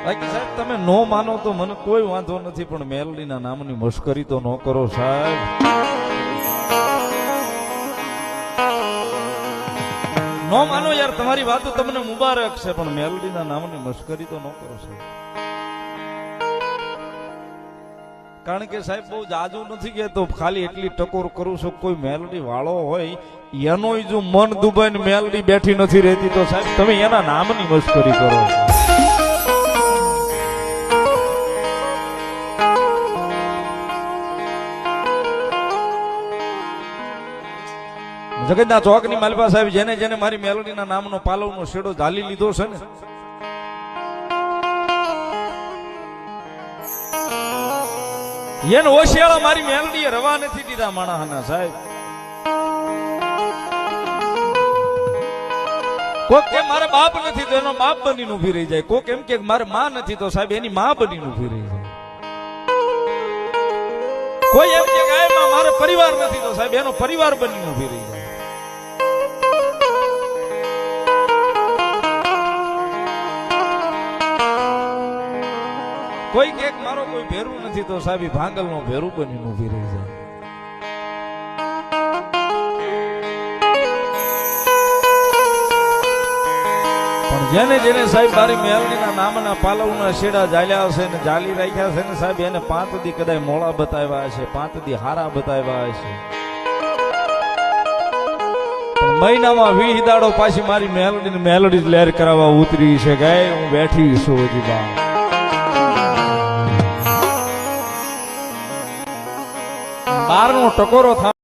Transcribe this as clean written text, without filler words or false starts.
બાકી સાહેબ તમે નો માનો તો મને કોઈ વાંધો નથી, પણ મેલડીના નામની મશ્કરી તો ન કરો સાહેબ. નો માનો યાર, તમારી વાતો તમને મુબારક છે, પણ મેલડીના નામની મશ્કરી તો ન કરો સાહેબ. કારણ કે સાહેબ બહુ જાજુ નથી કહેતો, ખાલી એટલી ટકોર કરું છું. કોઈ મેલડી વાળો હોય એનો જો મન દુબાઈને મેલડી બેઠી નથી રહેતી તો સાહેબ તમે એના નામની મશ્કરી કરો. જગતના ચોકની માલપા સાહેબ જેને જેને મારી મેલડીના નામનો પાલવનો શેડો ઝાલી લીધો છે ને, એને ઓશિયાળા મારી મેલડીએ રવા નથી દીધા માણસના સાહેબ. કોક કે મારે બાપ નથી તો એનો બાપ બનીને ઊભી રહી જાય, કોક એમ કે મારે માં નથી તો સાહેબ એની માં બનીને ઊભી રહી જાય, કોઈ એમ કે મારે પરિવાર નથી તો સાહેબ એનો પરિવાર બનીને ઊભી રહી જાય. કોઈ કે મારો કોઈ ભેરું નથી તો સાહેબ ભાંગલ નો ભેરું બનીને ઊભી રહી જાય. પણ જેને જેને સાહેબ મારી મેલડીના નામના પાલવના શેડા ઝાલ્યા હશે ને ઝાલી રાખ્યા છે ને સાહેબ, એને 5 દી કદાચ મોળા બતાવ્યા હશે, 5 દી હારા બતાવ્યા હશે, પણ મહિનામાં 20 દાડો પાછી મારી મેલડી લહેર કરાવવા ઉતરી છે. ગાય હું બેઠી છું હજી બા. બારનો ટકોરો થાય.